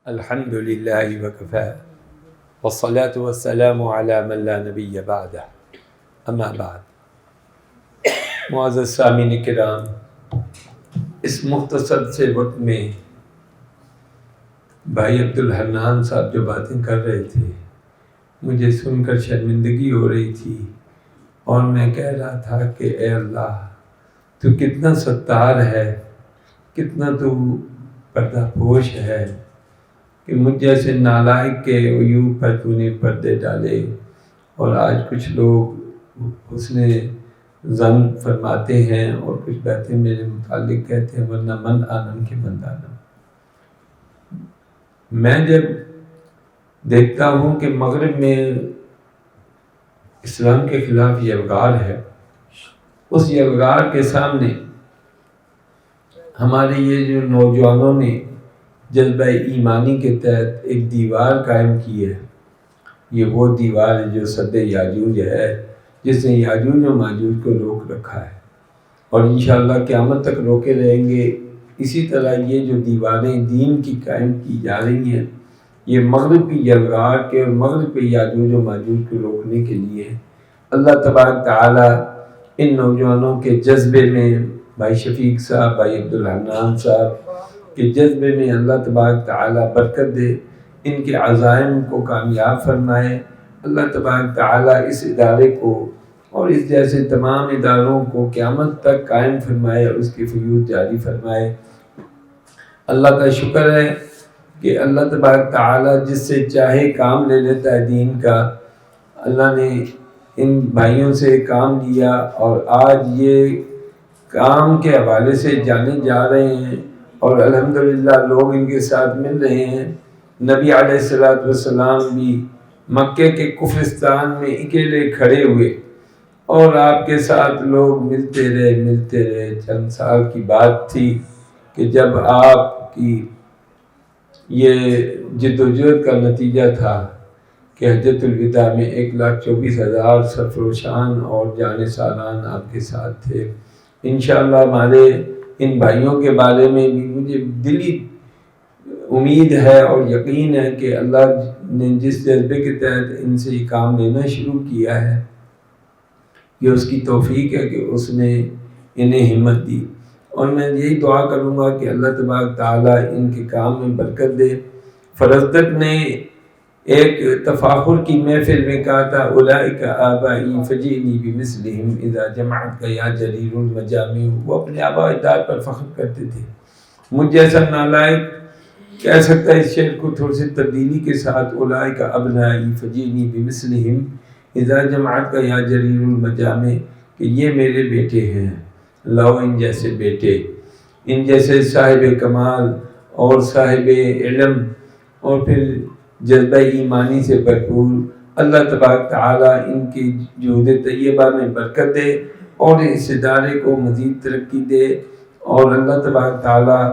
الحمد للہ وکفی والصلاة والسلام علی من لا نبی بعدہ اما بعد۔ معزز سامعین کرام، اس مختصر سے وقت میں بھائی عبدالحنان صاحب جو باتیں کر رہے تھے مجھے سن کر شرمندگی ہو رہی تھی، اور میں کہہ رہا تھا کہ اے اللہ تو کتنا ستار ہے، کتنا تو پردہ پوش ہے کہ مجھ جیسے نالائق کے عیوب پر تو نے پردے ڈالے، اور آج کچھ لوگ حسن ظن فرماتے ہیں اور کچھ باتیں میرے متعلق کہتے ہیں، ورنہ من آنم کے من دانم۔ میں جب دیکھتا ہوں کہ مغرب میں اسلام کے خلاف یلغار ہے، اس یلغار کے سامنے ہمارے یہ جو نوجوانوں نے جذبہ ایمانی کے تحت ایک دیوار قائم کی ہے، یہ وہ دیوار ہے جو سد یاجوج ہے، جس نے یاجوج و ماجوج کو روک رکھا ہے، اور انشاءاللہ قیامت تک روکے رہیں گے۔ اسی طرح یہ جو دیواریں دین کی قائم کی جا رہی ہیں، یہ مغرب کی یلغار کے اور مغرب کے یاجوج و ماجوج کو روکنے کے لیے ہے۔ اللہ تبارک تعالی ان نوجوانوں کے جذبے میں، بھائی شفیق صاحب، بھائی عبدالحنان صاحب کے جذبے میں اللہ تبارک تعالی برکت دے، ان کے عزائم کو کامیاب فرمائے۔ اللہ تبارک تعالی اس ادارے کو اور اس جیسے تمام اداروں کو قیامت تک قائم فرمائے اور اس کی فیوز جاری فرمائے۔ اللہ کا شکر ہے کہ اللہ تبارک تعالی جس سے چاہے کام لے لیتا ہے دین کا۔ اللہ نے ان بھائیوں سے کام لیا اور آج یہ کام کے حوالے سے جانے جا رہے ہیں، اور الحمدللہ لوگ ان کے ساتھ مل رہے ہیں۔ نبی علیہ السلام بھی مکے کے کفرستان میں اکیلے کھڑے ہوئے اور آپ کے ساتھ لوگ ملتے رہے۔ چند سال کی بات تھی کہ جب آپ کی یہ جدوجہد کا نتیجہ تھا کہ حجۃ الوداع میں 1,24,000 سرفروشان اور جانے سالان آپ کے ساتھ تھے۔ انشاءاللہ ہمارے ان بھائیوں کے بارے میں بھی مجھے دلی امید ہے اور یقین ہے کہ اللہ نے جس جذبے کے تحت ان سے یہ کام لینا شروع کیا ہے، یہ اس کی توفیق ہے کہ اس نے انہیں ہمت دی، اور میں یہی دعا کروں گا کہ اللہ تبارک تعالیٰ ان کے کام میں برکت دے۔ فرزدق نے ایک تفاخر کی محفل میں کہا تھا، اولئک آبائی فجئنی بمثلہم اذا جمعتک یا جریر المجامع۔ وہ اپنے آباء اجداد پر فخر کرتے تھے۔ مجھ جیسا نالائق کہہ سکتا ہے اس شعر کو تھوڑی سی تبدیلی کے ساتھ، اولئک ابنائی فجئنی بمثلہم اذا جمعتک یا جریر المجامع، کہ یہ میرے بیٹے ہیں، لاؤ ان جیسے بیٹے، ان جیسے صاحب کمال اور صاحب علم اور پھر جذبہ ایمانی سے بھرپور۔ اللہ تبارک تعالیٰ ان کی جہود طیبہ میں برکت دے اور اس ادارے کو مزید ترقی دے، اور اللہ تبارک تعالیٰ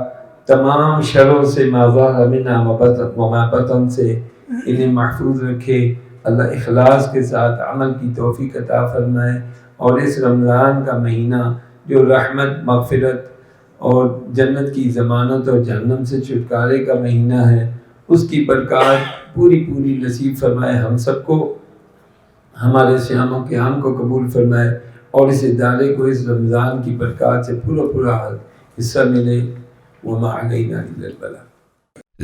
تمام شروں سے ما ظہر منہا وما بطن سے انہیں محفوظ رکھے۔ اللہ اخلاص کے ساتھ عمل کی توفیق عطا فرمائے، اور اس رمضان کا مہینہ جو رحمت، مغفرت اور جنت کی ضمانت اور جہنم سے چھٹکارے کا مہینہ ہے، اس کی برکات پوری نصیب فرمائے ہم سب کو، ہمارے صیام و قیام کو قبول فرمائے، اور اس ادارے کو اس رمضان کی برکات سے پورا حصہ ملے۔ وما علینا الا البلاغ۔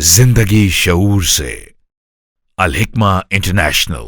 زندگی شعور سے، الحکمہ انٹرنیشنل۔